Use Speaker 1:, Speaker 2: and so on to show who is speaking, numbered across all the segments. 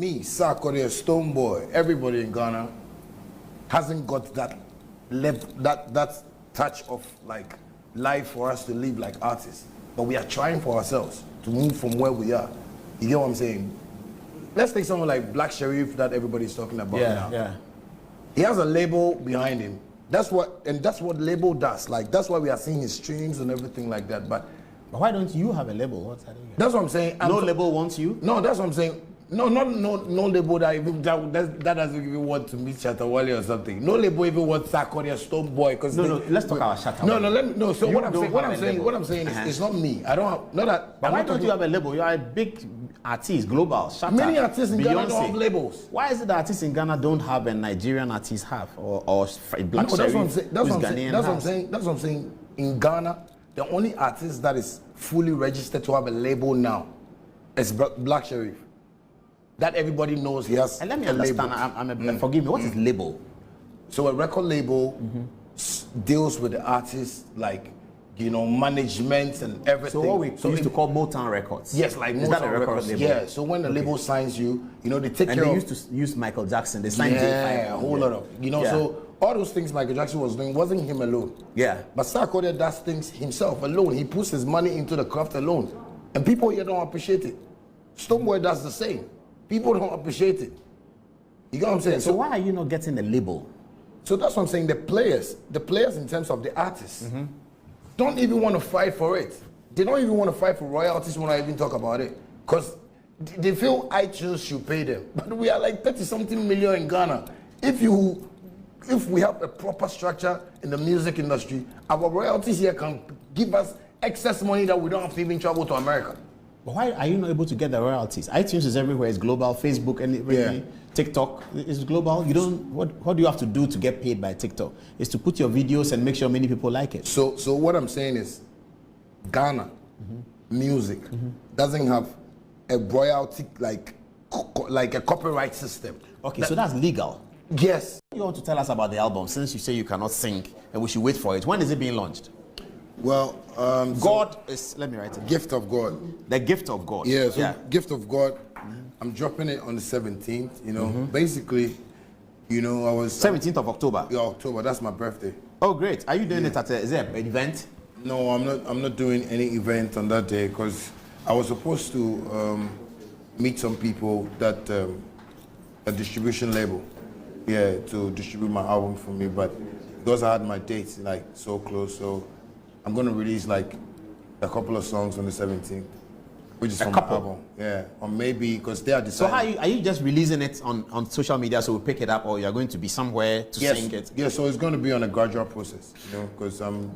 Speaker 1: me, Sarkodie, Stoneboy, everybody in Ghana hasn't got that that touch of like life for us to live like artists. But we are trying for ourselves to move from where we are. You get what I'm saying? Let's take someone like Black Sherif that everybody's talking about now.
Speaker 2: Yeah.
Speaker 1: He has a label behind him. That's what label does. Like that's why we are seeing his streams and everything like that. But
Speaker 2: why don't you have a label? What's that?
Speaker 1: That's what I'm saying.
Speaker 2: No label wants you?
Speaker 1: No, that's what I'm saying. No label that doesn't even want to meet Shatta Wale or something. No label even wants Sarkodie, Stoneboy. Because
Speaker 2: let's talk about Shatta Wale.
Speaker 1: So what I'm saying is, it's not me. I don't have not that.
Speaker 2: But why don't you have a label? You are a big artist, global. Shatta,
Speaker 1: many artists in Ghana don't have labels.
Speaker 2: Why is it that artists in Ghana don't have and Nigerian artists have, or Black
Speaker 1: That's what I'm
Speaker 2: saying.
Speaker 1: That's what I'm saying. In Ghana, the only artist that is fully registered to have a label now is Black Sherif. That everybody knows he has.
Speaker 2: And let me understand. Forgive me. What is label?
Speaker 1: So a record label deals with the artists, like management and everything.
Speaker 2: So what we used to call Motown Records.
Speaker 1: Yes, like
Speaker 2: is
Speaker 1: Motown
Speaker 2: that a record
Speaker 1: Records.
Speaker 2: label?
Speaker 1: Yeah. So when the label signs you, they take care of.
Speaker 2: And they used to use Michael Jackson. They signed
Speaker 1: a whole lot of So all those things Michael Jackson was doing wasn't him alone.
Speaker 2: Yeah.
Speaker 1: But Sarkodie does things himself alone. He puts his money into the craft alone, and people here don't appreciate it. Stoneboy does the same. People don't appreciate it. You get what I'm saying?
Speaker 2: So why are you not getting a label?
Speaker 1: So that's what I'm saying. The players in terms of the artists, don't even want to fight for it. They don't even want to fight for royalties when I even talk about it. Because they feel iTunes should pay them. But we are like 30-something million in Ghana. If we have a proper structure in the music industry, our royalties here can give us excess money that we don't have to even travel to America.
Speaker 2: But why are you not able to get the royalties? iTunes is everywhere. It's global. Facebook and TikTok is global. You don't. What do you have to do to get paid by TikTok? Is to put your videos and make sure many people like it.
Speaker 1: So what I'm saying is, Ghana music doesn't have a royalty like a copyright system.
Speaker 2: Okay, so that's legal.
Speaker 1: Yes.
Speaker 2: You want to tell us about the album since you say you cannot sing and we should wait for it. When is it being launched?
Speaker 1: Well,
Speaker 2: God is, let me write it.
Speaker 1: Gift of God.
Speaker 2: The Gift of God.
Speaker 1: Yeah, so Gift of God. I'm dropping it on the 17th, Basically, I was...
Speaker 2: 17th of October?
Speaker 1: Yeah, October. That's my birthday.
Speaker 2: Oh, great. Are you doing it is there an event?
Speaker 1: No, I'm not doing any event on that day because I was supposed to meet some people that a distribution label, to distribute my album for me, but because I had my dates like so close, so I'm gonna release like a couple of songs on the 17th, which is from my album. Yeah, or maybe because they are deciding.
Speaker 2: So are you just releasing it on social media so we pick it up, or you're going to be somewhere to sing it?
Speaker 1: Yeah, so it's going to be on a gradual process, because I'm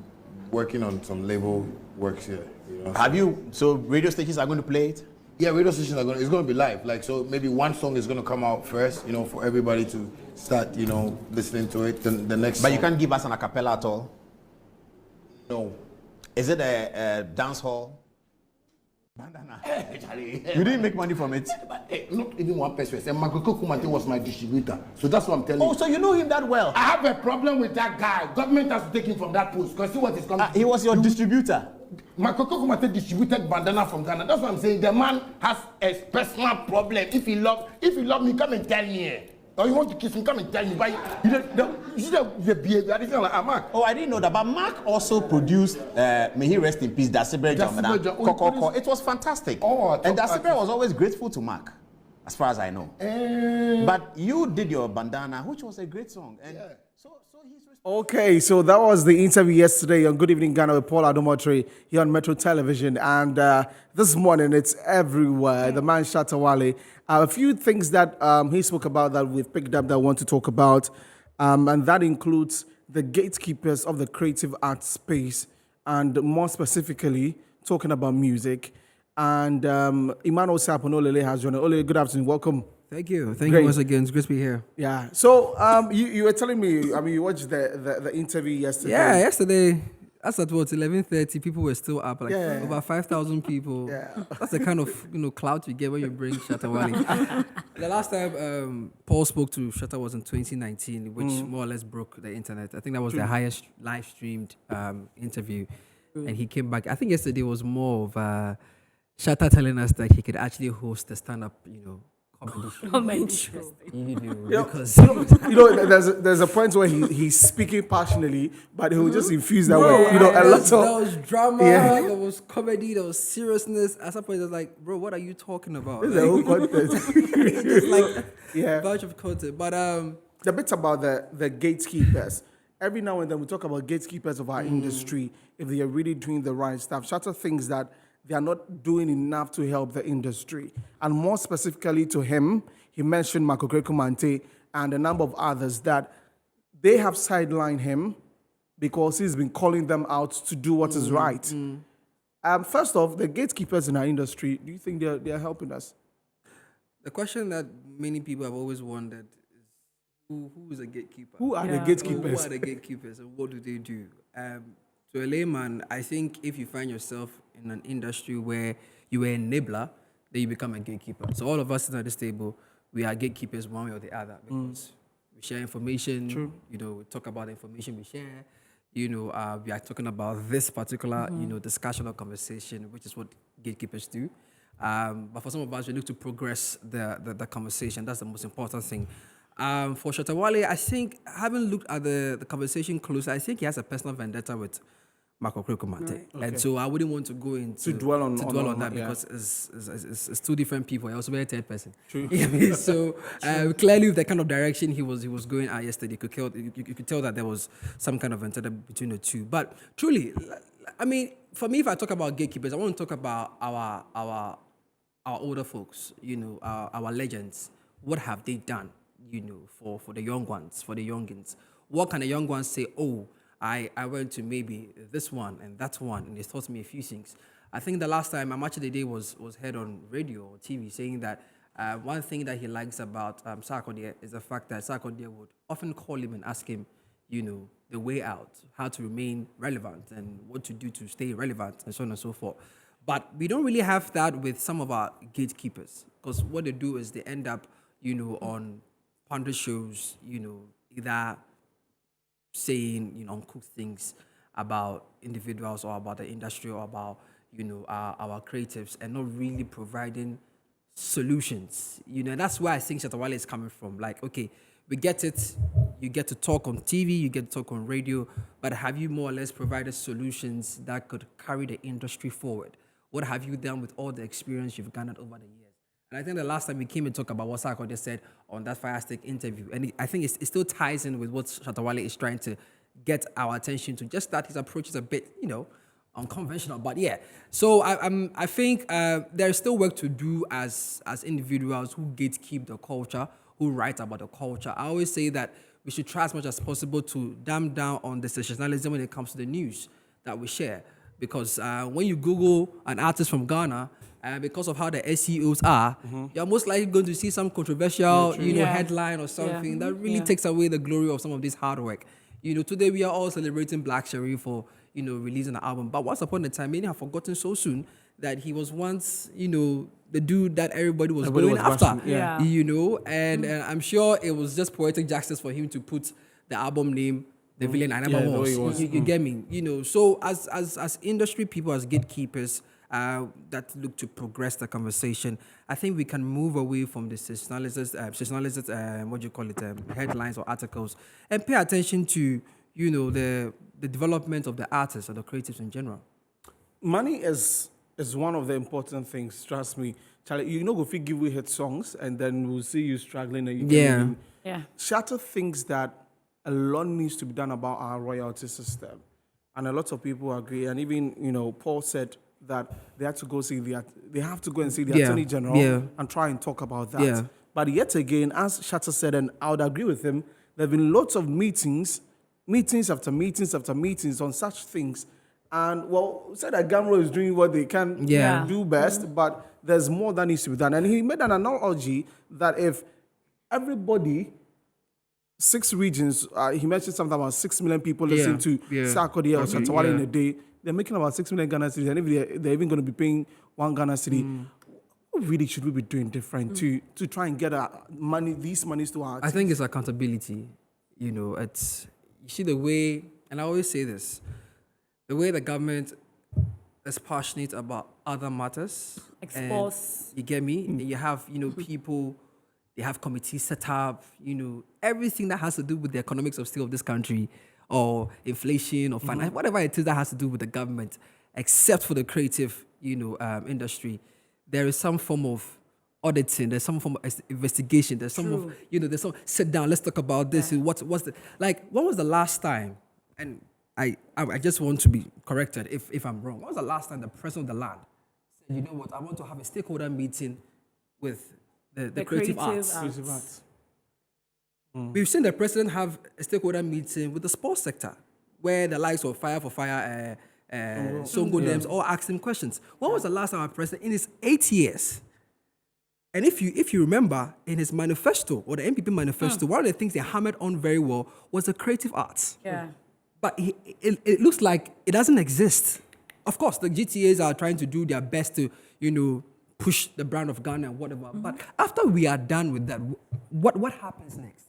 Speaker 1: working on some label works here.
Speaker 2: So radio stations are going to play it?
Speaker 1: Yeah, radio stations it's going to be live. Like, so maybe one song is going to come out first, for everybody to start, listening to it. Then the next
Speaker 2: But
Speaker 1: song,
Speaker 2: you can't give us an a cappella at all?
Speaker 1: No.
Speaker 2: Is it a dance hall? You didn't make money from it?
Speaker 1: Not even one person. And Makoko Kumate was my distributor. So that's what I'm telling you.
Speaker 2: Oh, so you know him that well?
Speaker 1: I have a problem with that guy. Government has to take him from that post. Because see what is coming.
Speaker 2: He was your distributor?
Speaker 1: Makoko Kumate distributed bandana from Ghana. That's what I'm saying. The man has a personal problem. If he love me, come and tell me. Or you want to kiss him, come and tell me. But you see the behavior. I didn't like Mark.
Speaker 2: Oh, I didn't know that. But Mark also produced, may he rest in peace, Dasibre Jamada. It was fantastic. And Dasibre was always grateful to Mark, as far as I know. But you did your bandana, which was a great song. And so he's
Speaker 3: okay, so that was the interview yesterday on Good Evening Ghana with Paul Adomotri here on Metro Television. And this morning, it's everywhere. The man Shatta Wale. A few things that he spoke about that we've picked up that I want to talk about. And that includes the gatekeepers of the creative art space. And more specifically, talking about music. And Emmanuel Sapon Olele has joined us. Olele, good afternoon. Welcome.
Speaker 4: Thank you. Thank you once again. It's great to be here.
Speaker 3: Yeah. So you were telling me, you watched the interview yesterday.
Speaker 4: Yeah, yesterday. That's at what, 11:30, people were still up, over 5,000 people.
Speaker 3: Yeah.
Speaker 4: That's the kind of clout you get when you bring Shatta Wale. The last time Paul spoke to Shatta was in 2019, which more or less broke the internet. I think that was the highest live streamed interview. And he came back. I think yesterday was more of Shatta telling us that he could actually host a stand-up, comedy show.
Speaker 5: Comedy show.
Speaker 4: Because
Speaker 3: there's a point where he's speaking passionately, but he will just infuse that with, a lot of.
Speaker 4: There was drama, there was comedy, there was seriousness. At some point, I was like, bro, what are you talking about?
Speaker 3: There's a whole content.
Speaker 4: It's like a bunch of content. But
Speaker 3: the bits about the gatekeepers. Every now and then we talk about gatekeepers of our industry, if they are really doing the right stuff. Shatta thinks that they are not doing enough to help the industry. And more specifically to him, he mentioned Marco Greco Mante and a number of others that they have sidelined him because he's been calling them out to do what is right. First off, the gatekeepers in our industry, do you think they are helping us?
Speaker 4: The question that many people have always wondered is, who is a gatekeeper?
Speaker 3: Who are the gatekeepers?
Speaker 4: Who are the gatekeepers and what do they do? To a layman, I think if you find yourself in an industry where you are a enabler, then you become a gatekeeper. So all of us sitting at this table, we are gatekeepers one way or the other because we share information.
Speaker 3: True.
Speaker 4: We talk about the information we share. We are talking about this particular, discussion or conversation, which is what gatekeepers do. But for some of us, we look to progress the conversation. That's the most important thing. For Shatta Wale, I think, having looked at the conversation closely, I think he has a personal vendetta with Marco Greco Mante. Right. Okay. And so I wouldn't want to go into
Speaker 3: to dwell on
Speaker 4: that because it's two different people. I also very a third person.
Speaker 3: True.
Speaker 4: So clearly, with the kind of direction he was going at yesterday, you could tell that there was some kind of vendetta between the two. But truly, I mean, for me, if I talk about gatekeepers, I want to talk about our older folks. Our legends. What have they done? For the young ones, for the youngins. What can the young ones say? Oh, I went to maybe this one and that one, and they taught me a few things. I think the last time Match of the Day was heard on radio or TV saying that one thing that he likes about Sarkodie is the fact that Sarkodie would often call him and ask him, the way out, how to remain relevant and what to do to stay relevant and so on and so forth. But we don't really have that with some of our gatekeepers because what they do is they end up, on pundit shows, either saying, uncooked things about individuals or about the industry or about, our creatives and not really providing solutions. That's where I think Shatta Wale is coming from. Like, okay, we get it. You get to talk on TV, you get to talk on radio, but have you more or less provided solutions that could carry the industry forward? What have you done with all the experience you've garnered over the years? And I think the last time we came and talked about what Sarkodie said on that Fire Stick interview, and I think it still ties in with what Shatta Wale is trying to get our attention to, just that his approach is a bit, unconventional. But yeah, so I think there's still work to do as individuals who gatekeep the culture, who write about the culture. I always say that we should try as much as possible to damp down on the sensationalism when it comes to the news that we share. Because when you Google an artist from Ghana, because of how the SEOs are, you're most likely going to see some controversial, headline or something that really takes away the glory of some of this hard work. Today we are all celebrating Black Sherry for, releasing an album. But once upon a time, many have forgotten so soon that he was once, the dude that everybody was going after. And I'm sure it was just poetic justice for him to put the album name The Villain I Never Was. You get me? So as industry people, as gatekeepers, that look to progress the conversation, I think we can move away from the sensationalist, headlines or articles, and pay attention to, the development of the artists or the creatives in general.
Speaker 3: Money is one of the important things, trust me. Charlie, if we give you hit songs and then we'll see you struggling and you Shatta thinks that a lot needs to be done about our royalty system. And a lot of people agree. And even, Paul said that they have to go and see the Attorney General and try and talk about that. Yeah. But yet again, as Shatta said, and I would agree with him, there have been lots of meetings after meetings after meetings on such things. And, said that Gamro is doing what they can do best, but there's more that needs to be done. And he made an analogy that if everybody, 6 regions, he mentioned something about 6 million people listen to Sarkodie or Shatta Wale in a day. They're making about 6 million Ghana cedis, and if they're even going to be paying 1 Ghana cedi, what really should we be doing different to try and get these monies to our?
Speaker 4: I think it's accountability. It's, you see the way, and I always say this, the way the government is passionate about other matters.
Speaker 5: Expose.
Speaker 4: You get me? And you have, people They have committees set up, everything that has to do with the economics of still of this country, or inflation, or finance, whatever it is that has to do with the government, except for the creative, industry. There is some form of auditing, there's some form of investigation, there's some of, there's some, sit down, let's talk about this. What's the, when was the last time, and I just want to be corrected if I'm wrong, when was the last time the president of the land said, you know what, I want to have a stakeholder meeting with the creative arts.
Speaker 3: Creative arts.
Speaker 4: We've seen the president have a stakeholder meeting with the sports sector, where the likes of Fire for Fire, Songo Dems all asked him questions. When was the last time our president in his 8 years? And if you remember, in his manifesto, or the MPP manifesto, one of the things they hammered on very well was the creative arts.
Speaker 5: Yeah.
Speaker 4: But it looks like it doesn't exist. Of course, the GTAs are trying to do their best to, push the brand of Ghana and whatever. But after we are done with that, what happens next?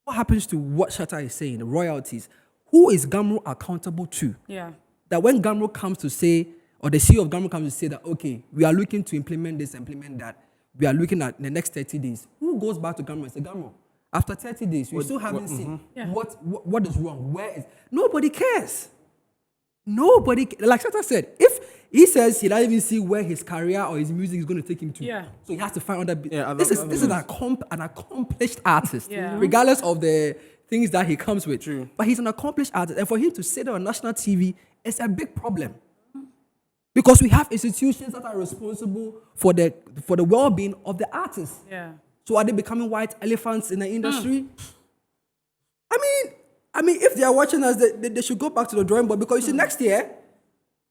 Speaker 4: What happens to what Shatta is saying, the royalties? Who is Gamro accountable to?
Speaker 5: Yeah.
Speaker 4: That when Gamro comes to say, or the CEO of Gamro comes to say that, okay, we are looking to implement this, implement that, we are looking at the next 30 days. Who goes back to Gamro and says, Gamro, after 30 days, we still haven't seen what is wrong, where is... Nobody cares. Nobody... Like Shatta said, if he says he doesn't even see where his career or his music is going to take him to, so he has to find other... This is an accomplished artist, regardless of the things that he comes with.
Speaker 3: True.
Speaker 4: But he's an accomplished artist, and for him to sit on national TV is a big problem. Because we have institutions that are responsible for the well-being of the artists.
Speaker 5: Yeah.
Speaker 4: So are they becoming white elephants in the industry? I mean, if they are watching us, they should go back to the drawing board, because you see, next year,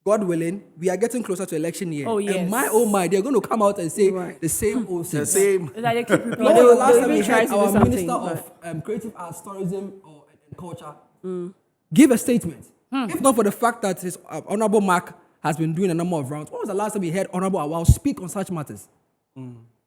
Speaker 4: God willing, we are getting closer to election year.
Speaker 5: Oh, yes.
Speaker 4: And my, they're going to come out and say the same old thing.
Speaker 3: The same.
Speaker 5: Like they keep repeating.
Speaker 4: When was the last time we
Speaker 5: try
Speaker 4: heard
Speaker 5: to do
Speaker 4: our
Speaker 5: something,
Speaker 4: Minister
Speaker 5: but-
Speaker 4: of Creative Arts, Tourism and Culture give a statement? If not for the fact that his Honorable Mark has been doing a number of rounds, when was the last time we heard Honorable Awal speak on such matters?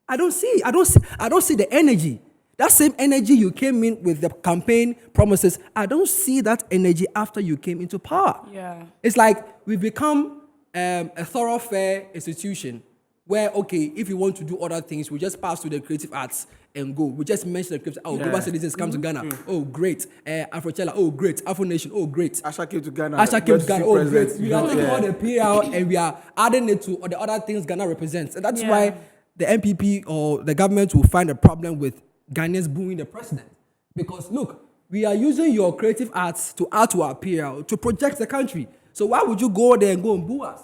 Speaker 4: I don't see the energy. That same energy you came in with the campaign promises, I don't see that energy after you came into power.
Speaker 5: Yeah.
Speaker 4: It's like we've become a thoroughfare institution where, okay, if you want to do other things, we just pass to the creative arts and go. We just mention the creative arts. Oh, global citizens come to Ghana. Oh, great. Afrochella. Oh, great. Afro Nation. Oh, great.
Speaker 3: Asha came to Ghana.
Speaker 4: Asha came to Ghana. Oh, great.
Speaker 3: President.
Speaker 4: We are taking all the PR and we are adding it to all the other things Ghana represents. And that's why the MPP or the government will find a problem with Ghanaians booing the president. Because, look, we are using your creative arts to add to our PR, to project the country. So why would you go there and go and boo us?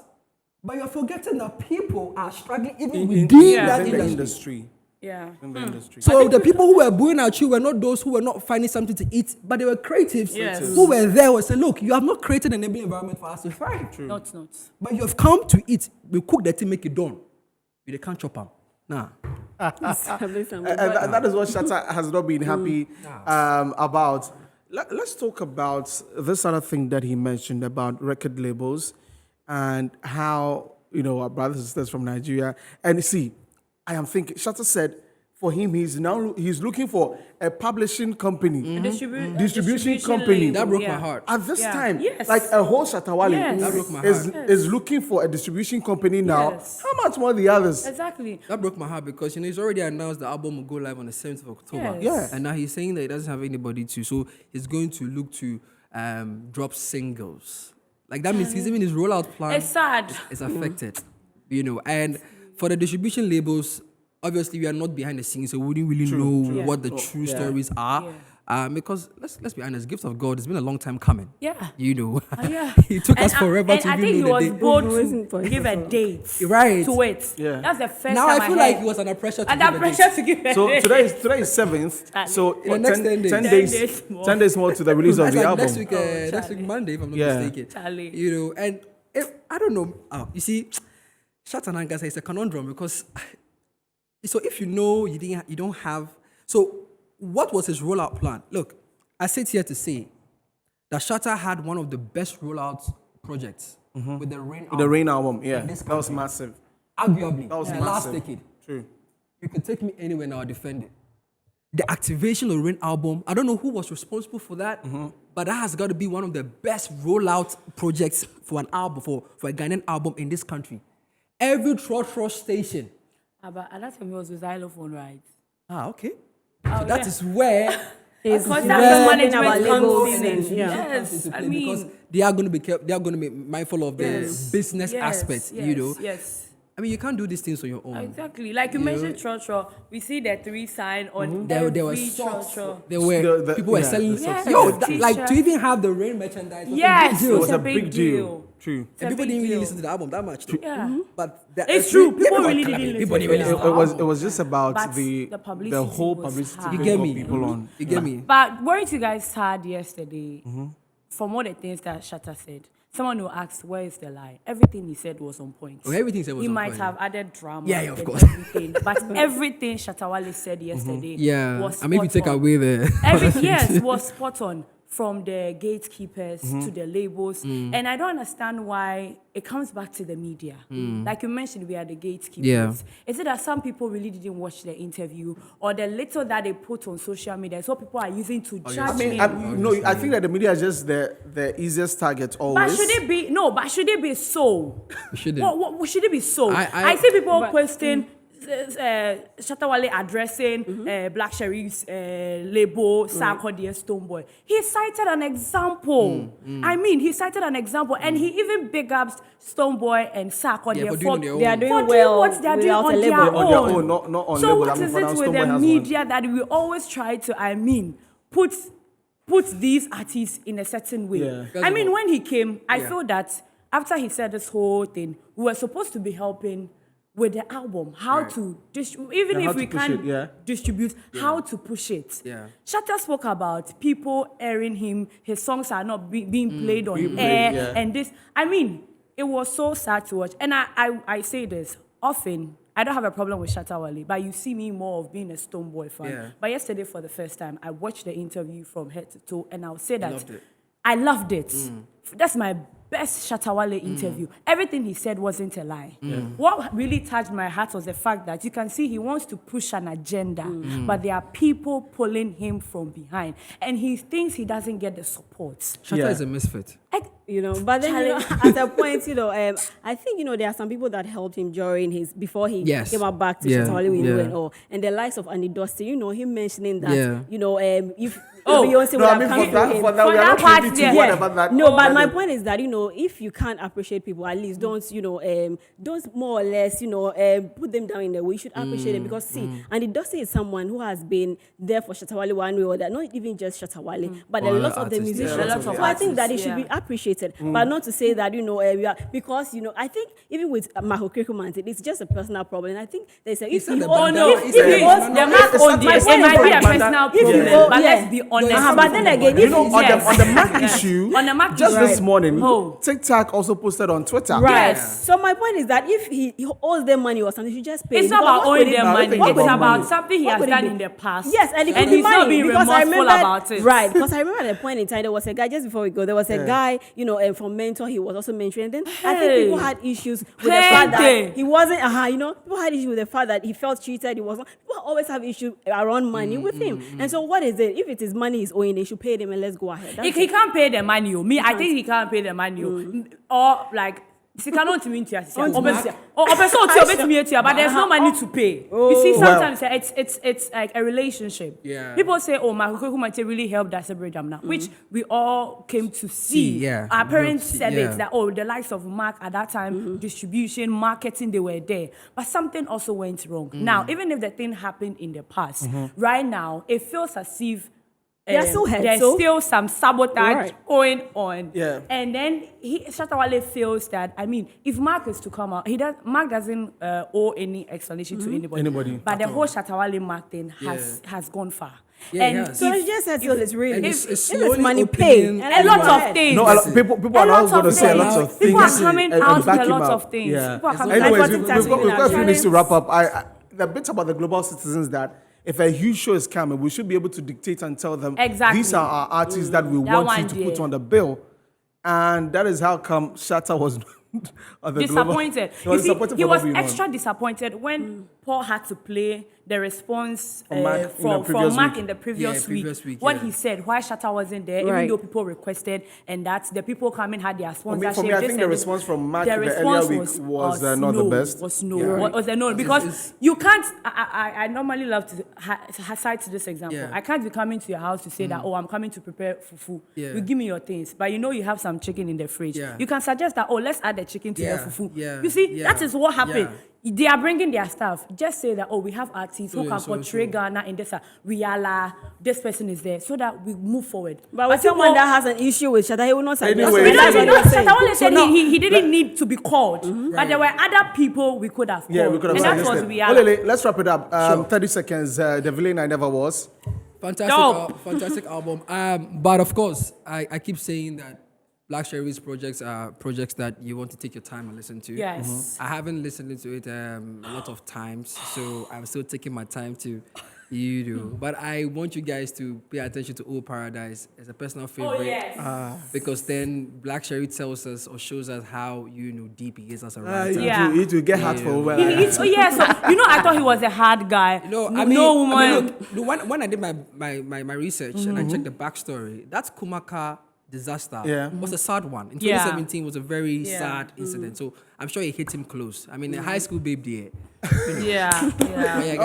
Speaker 4: But you're forgetting that people are struggling even within that industry.
Speaker 5: Yeah.
Speaker 3: In the industry.
Speaker 4: So the people who were booing at you were not those who were not finding something to eat, but they were creatives who were there and said, look, you have not created an enabling environment for us to thrive.
Speaker 3: True.
Speaker 5: Not.
Speaker 4: But you have come to eat. We cook the thing, make it done. You can't chop them. Nah.
Speaker 3: That is what Shatta has not been happy about. Let's talk about this other thing that he mentioned about record labels and how, our brothers and sisters from Nigeria. And see, I am thinking, Shatta said, for him, he's looking for a publishing company, distribution company.
Speaker 5: label.
Speaker 4: That broke my heart.
Speaker 3: At this time,
Speaker 5: Yes.
Speaker 3: like a whole Shatta Wale
Speaker 5: That
Speaker 4: broke my
Speaker 3: is looking for a distribution company now.
Speaker 5: Yes.
Speaker 3: How much more the others?
Speaker 5: Exactly.
Speaker 4: That broke my heart because, he's already announced the album will go live on the 7th of October.
Speaker 5: Yes.
Speaker 3: Yeah.
Speaker 4: And now he's saying that he doesn't have anybody to. So he's going to look to drop singles. Like that means even his rollout plan
Speaker 5: It's sad.
Speaker 4: is affected. And for the distribution labels, obviously we are not behind the scenes, so we wouldn't really know what the true stories are. Because let's be honest, Gift of God, it's been a long time coming.
Speaker 5: Yeah. Yeah.
Speaker 4: It took us forever
Speaker 5: and
Speaker 4: to
Speaker 5: I
Speaker 4: even
Speaker 5: think he
Speaker 4: know
Speaker 5: was
Speaker 4: the date.
Speaker 5: bold to give a date
Speaker 4: Right.
Speaker 5: to it.
Speaker 3: Yeah.
Speaker 5: That's the first
Speaker 4: Now
Speaker 5: time
Speaker 4: I feel
Speaker 5: heard.
Speaker 4: like he was under pressure to
Speaker 5: Under
Speaker 4: give a date.
Speaker 5: pressure to give a
Speaker 3: So
Speaker 5: date.
Speaker 3: today is 7th. So
Speaker 4: In the next 10 days.
Speaker 3: 10
Speaker 5: 10
Speaker 3: days,
Speaker 5: days more.
Speaker 3: 10 days more to the release of
Speaker 4: That's
Speaker 3: the
Speaker 4: like
Speaker 3: album.
Speaker 4: next week Monday, if I'm not mistaken.
Speaker 5: Charlie.
Speaker 4: And if I don't know, you see, Shatta Wale is a conundrum because so if you don't have. So what was his rollout plan? Look, I sit here to say that Shatta had one of the best rollout projects with the Rain album.
Speaker 3: The Rain album, yeah.
Speaker 4: This
Speaker 3: That was
Speaker 4: country.
Speaker 3: massive.
Speaker 4: Arguably,
Speaker 3: That was
Speaker 4: the last
Speaker 3: massive.
Speaker 4: decade.
Speaker 3: True.
Speaker 4: You can take me anywhere and I'll defend it. The activation of Rain album, I don't know who was responsible for that, but that has got to be one of the best rollout projects for an album, for a Ghanaian album in this country. Every trot station.
Speaker 5: But at that time it was a xylophone, right?
Speaker 4: Okay. So that is where
Speaker 5: Because
Speaker 6: Because
Speaker 5: that's the
Speaker 6: management
Speaker 5: management
Speaker 6: comes
Speaker 5: comes
Speaker 6: in.
Speaker 5: in.
Speaker 6: Yes, I
Speaker 4: because
Speaker 6: mean,
Speaker 4: they are going to be mindful of the business aspect.
Speaker 6: Yes.
Speaker 4: I mean, you can't do these things on your own.
Speaker 6: Exactly. Like you mentioned, Churchill, we see the 3 sign on
Speaker 4: There
Speaker 6: every
Speaker 4: were socks.
Speaker 6: Churchill.
Speaker 4: There were
Speaker 3: The-
Speaker 4: people were
Speaker 3: yeah,
Speaker 4: selling.
Speaker 3: the socks.
Speaker 4: Yo,
Speaker 6: Yes.
Speaker 4: like to even have the rain merchandise. Was
Speaker 6: Yes,
Speaker 4: a big deal.
Speaker 3: It was a big deal. True.
Speaker 6: It's a
Speaker 4: And people
Speaker 6: big
Speaker 4: didn't really
Speaker 6: deal.
Speaker 4: listen to the album that much. Though.
Speaker 6: Yeah.
Speaker 4: But
Speaker 6: It's true. People
Speaker 4: everyone
Speaker 6: really
Speaker 4: clapped.
Speaker 6: didn't
Speaker 4: People
Speaker 6: listen
Speaker 4: didn't
Speaker 6: to
Speaker 4: listen
Speaker 6: it.
Speaker 4: to the
Speaker 3: It was just about
Speaker 6: But
Speaker 3: the
Speaker 6: the publicity
Speaker 3: whole
Speaker 6: was
Speaker 3: publicity
Speaker 6: hard.
Speaker 3: thing
Speaker 4: You get
Speaker 3: got
Speaker 4: me?
Speaker 3: people on.
Speaker 4: You get me?
Speaker 6: But weren't you guys sad yesterday from all the things that Shatta said? Someone who asked, where is the lie? Everything he said was on point.
Speaker 4: Oh, everything he said was
Speaker 6: he
Speaker 4: on
Speaker 6: might
Speaker 4: point.
Speaker 6: have added drama.
Speaker 4: Yeah, of
Speaker 6: and
Speaker 4: course.
Speaker 6: Everything, but everything Shatta Wale said yesterday was
Speaker 4: I maybe
Speaker 6: spot
Speaker 4: take
Speaker 6: on.
Speaker 4: away the.
Speaker 6: Yes, was spot on. From the gatekeepers to the labels. And I don't understand why it comes back to the media. Like you mentioned, we are the gatekeepers.
Speaker 4: Yeah.
Speaker 6: Is it that some people really didn't watch the interview, or the little that they put on social media is what people are using to judge him?
Speaker 3: I think that the media is just the easiest target
Speaker 6: But
Speaker 3: always.
Speaker 6: should it be should it be so?
Speaker 4: Shouldn't.
Speaker 6: What should it be so?
Speaker 4: I-
Speaker 6: I see people posting Shatta Wale addressing Black Sheriff's label, Sarkodie Stoneboy. He cited an example. I mean, he cited an example, and he even big ups Stoneboy and Sarkodie
Speaker 4: for doing their own.
Speaker 6: they are doing what they are doing on their
Speaker 3: On their
Speaker 6: own.
Speaker 3: own, not on
Speaker 6: So
Speaker 3: label.
Speaker 6: what
Speaker 3: I mean,
Speaker 6: is
Speaker 3: for now,
Speaker 6: it with
Speaker 3: Stoneboy
Speaker 6: the
Speaker 3: has one.
Speaker 6: media that we always try to, put these artists in a certain way?
Speaker 3: Yeah.
Speaker 6: I mean, when he came, I feel that after he said this whole thing, we were supposed to be helping with the album, how to even
Speaker 3: Yeah, how
Speaker 6: if we
Speaker 3: to push
Speaker 6: can't
Speaker 3: it, yeah.
Speaker 6: distribute, how to push it.
Speaker 4: Yeah.
Speaker 6: Shatta spoke about people airing him, his songs are not being played on
Speaker 3: Being
Speaker 6: air,
Speaker 3: played, yeah.
Speaker 6: and this. I mean, it was so sad to watch. And I say this often. I don't have a problem with Shatta Wale, but you see me more of being a Stoneboy fan.
Speaker 4: Yeah.
Speaker 6: But yesterday, for the first time, I watched the interview from head to toe, and I'll say that
Speaker 4: loved it.
Speaker 6: I loved it. That's my best Shatta Wale interview. Everything he said wasn't a lie. What really touched my heart was the fact that you can see he wants to push an agenda, but there are people pulling him from behind, and he thinks he doesn't get the support.
Speaker 4: Shatta is a misfit.
Speaker 5: But then at a point, I think there are some people that helped him during before he
Speaker 4: Yes.
Speaker 5: came up back to
Speaker 4: Yeah.
Speaker 5: Shatta Wale with you
Speaker 4: Yeah.
Speaker 5: and all, and the likes of Annie Dusty, him mentioning that,
Speaker 4: Yeah.
Speaker 5: if Beyonce would
Speaker 3: No, I
Speaker 5: have
Speaker 3: mean,
Speaker 5: come
Speaker 3: for
Speaker 5: to
Speaker 3: that,
Speaker 5: him.
Speaker 3: for that, we
Speaker 6: For
Speaker 3: are
Speaker 6: that
Speaker 3: not
Speaker 6: part,
Speaker 3: privy to
Speaker 6: yeah.
Speaker 3: whatever that.
Speaker 5: No, but my
Speaker 3: that-
Speaker 5: point is that if you can't appreciate people, at least don't don't more or less put them down in the way. You should appreciate it, because Andy Dusty is someone who has been there for Shatta Wale one way or that. Not even just Shatta Wale, but a
Speaker 4: Or
Speaker 5: lot
Speaker 4: other
Speaker 5: of the
Speaker 4: artists,
Speaker 5: musicians.
Speaker 4: yeah.
Speaker 6: A lot of
Speaker 5: So I think that it
Speaker 6: artists,
Speaker 5: should be
Speaker 6: yeah.
Speaker 5: appreciated, but not to say that we are, because I think even with Maho Krikumanti, it's just a personal problem. And I think there's a
Speaker 4: said
Speaker 5: you
Speaker 4: the
Speaker 5: own-
Speaker 4: band-
Speaker 6: No,
Speaker 4: He
Speaker 6: if
Speaker 4: said
Speaker 6: it
Speaker 4: it.
Speaker 6: was
Speaker 4: No,
Speaker 6: the
Speaker 4: no,
Speaker 6: Mac
Speaker 3: it's
Speaker 6: on
Speaker 3: not-
Speaker 6: this,
Speaker 3: it's
Speaker 6: it
Speaker 3: not
Speaker 6: might be a
Speaker 3: from the
Speaker 6: personal
Speaker 3: band.
Speaker 6: problem,
Speaker 3: Yeah.
Speaker 6: but let's be honest.
Speaker 5: but then again, if
Speaker 6: Yes.
Speaker 3: on the Mac issue,
Speaker 6: On the Mac
Speaker 3: just
Speaker 6: issue.
Speaker 3: this morning,
Speaker 6: Oh.
Speaker 3: TikTok also posted on Twitter.
Speaker 5: Right.
Speaker 6: Yes.
Speaker 5: So my point is that if he owes them money or something, he should just pay.
Speaker 6: It's not
Speaker 5: Because
Speaker 6: about
Speaker 5: what
Speaker 6: owing
Speaker 5: could it
Speaker 6: them
Speaker 3: No, I don't
Speaker 6: money.
Speaker 3: think
Speaker 6: It's
Speaker 3: it's about
Speaker 6: about
Speaker 3: money.
Speaker 6: something he
Speaker 5: What
Speaker 6: has
Speaker 5: could it
Speaker 6: done
Speaker 5: be?
Speaker 6: in the past.
Speaker 5: Yes, and it could
Speaker 6: and
Speaker 5: be
Speaker 6: he's
Speaker 5: money,
Speaker 6: not being
Speaker 5: because I
Speaker 6: remorseful
Speaker 5: remember
Speaker 6: about it.
Speaker 5: Right, because I remember at a point in time there was a guy, just before we go, there was a guy, from Mentor, he was also mentoring. And then I think people had issues with the fact that
Speaker 6: Plenty.
Speaker 5: he wasn't. People had issues with the fact that he felt cheated. He wasn't. People always have issues around money with him. And so what is it? If it is money he's owing, they should pay them and let's go ahead. That's
Speaker 6: He
Speaker 5: it.
Speaker 6: can't pay the money. I think he can't pay the money. Or like. Sika no ntimi ntua sisia. Obeso ti obetimi etua, but there's no money to pay. You see, sometimes it's like a relationship.
Speaker 4: Yeah.
Speaker 6: People say, "Oh, my Hukumate really helped us celebrate them now," which we all came to see.
Speaker 4: yeah.
Speaker 6: Our parents
Speaker 4: See,
Speaker 6: said
Speaker 4: yeah.
Speaker 6: it that the likes of Mark at that time, distribution, marketing, they were there, but something also went wrong. Now, even if the thing happened in the past, right now it feels as if.
Speaker 5: They are still hurt,
Speaker 6: There's
Speaker 5: so-
Speaker 6: still some sabotage
Speaker 5: Right.
Speaker 6: going on.
Speaker 3: Yeah.
Speaker 6: And then Shatta Wale feels that, if Mark is to come out, Mark doesn't owe any explanation to anybody. But the whole Shatta Wale Mark thing has gone far.
Speaker 4: Yeah,
Speaker 6: and
Speaker 4: it has.
Speaker 5: So it's just settled. It's really.
Speaker 4: And
Speaker 5: If
Speaker 4: it's
Speaker 5: it's
Speaker 4: slowly
Speaker 5: money
Speaker 4: opening
Speaker 5: paid. And
Speaker 6: a lot of
Speaker 5: things.
Speaker 6: things.
Speaker 3: No, people
Speaker 6: A
Speaker 3: are
Speaker 6: lot
Speaker 3: not going to
Speaker 6: of
Speaker 3: say a
Speaker 6: things.
Speaker 3: lot of things.
Speaker 6: People are coming
Speaker 3: and
Speaker 6: out with
Speaker 3: back
Speaker 6: a
Speaker 3: him
Speaker 6: lot
Speaker 3: up.
Speaker 6: of things.
Speaker 3: Yeah.
Speaker 6: People are coming
Speaker 5: Like
Speaker 3: Anyways,
Speaker 5: what
Speaker 3: we've
Speaker 5: TikTok's
Speaker 3: got
Speaker 5: doing
Speaker 3: a few minutes to
Speaker 5: now.
Speaker 3: wrap up. The bit about the global citizens that if a huge show is coming, we should be able to dictate and tell them
Speaker 6: Exactly.
Speaker 3: these are our artists that we
Speaker 6: That
Speaker 3: want
Speaker 6: one
Speaker 3: you to put
Speaker 6: there.
Speaker 3: on the bill. And that is how come Shatta was on the
Speaker 6: Disappointed.
Speaker 3: Global. He was
Speaker 6: You see,
Speaker 3: disappointed
Speaker 6: he
Speaker 3: for
Speaker 6: was
Speaker 3: not being on.
Speaker 6: extra disappointed when Paul had to play the response
Speaker 3: From Mark
Speaker 6: from Mark in the previous week. What
Speaker 4: yeah.
Speaker 6: he said, why Shatta wasn't there, even though people requested, and that the people coming had their sponsorship.
Speaker 3: For me, I think the response from Mark the earlier week was not the best.
Speaker 6: Was a no, because you can't. I normally love to cite this example.
Speaker 4: Yeah.
Speaker 6: I can't be coming to your house to say that, I'm coming to prepare fufu.
Speaker 4: Yeah.
Speaker 6: You give me your things, but you have some chicken in the fridge.
Speaker 4: Yeah.
Speaker 6: You can suggest that, let's add the chicken to your fufu.
Speaker 4: Yeah.
Speaker 6: You see,
Speaker 4: Yeah.
Speaker 6: that is what happened.
Speaker 4: Yeah.
Speaker 6: They are bringing their stuff. Just say that, we have artists who can portray Ghana in this. This person is there, so that we move forward.
Speaker 5: But with someone that has an issue with Shatta, he will not suggest.
Speaker 3: Anyway,
Speaker 6: Shatta Wale said he didn't need to be called, but there were other people we could have called.
Speaker 3: Yeah, we could have
Speaker 6: and that's
Speaker 3: suggested.
Speaker 6: what we are.
Speaker 3: Let's wrap it up. 30 seconds. The villain I never was.
Speaker 4: Fantastic album. But of course, I keep saying that Black Sherry's projects are projects that you want to take your time and listen to.
Speaker 6: Yes.
Speaker 4: I haven't listened to it a lot of times, so I'm still taking my time to But I want you guys to pay attention to Old Paradise as a personal favorite.
Speaker 6: Oh, yes.
Speaker 4: Because then Black Sherry tells us or shows us how deep he is as a writer.
Speaker 6: Yeah.
Speaker 3: You to get hard for well.
Speaker 6: So I thought he was a hard guy.
Speaker 4: When I did my research and I checked the backstory, that's Kumaka disaster was a sad one. In 2017 was a very sad incident. So I'm sure it hit him close. I mean, a high school babe there.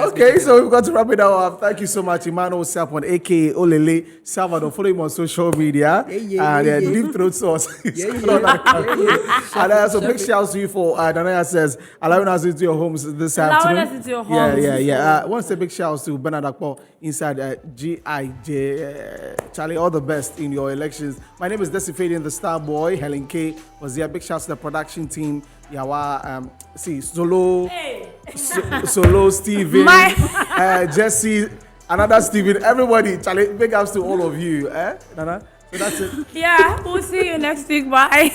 Speaker 3: Okay, so we've got to wrap it up. Thank you so much, Emmanuel Sapon, aka Olele Salvador. Follow him on social media. Deep Throat Sauce. And also big shout to you for Danaya says allowing us into your homes this afternoon.
Speaker 6: Allowing us into your homes.
Speaker 3: I want to say big shout to Bernard Akpo inside GIJ. Charlie, all the best in your elections. My name is Desifadian, the Star Boy. Helen K was here. Big shout to the production team. Solo, Steven, Jesse, another Steven, everybody. Charlie, big ups to all of you. Nana? So that's it.
Speaker 6: Yeah, we'll see you next week. Bye.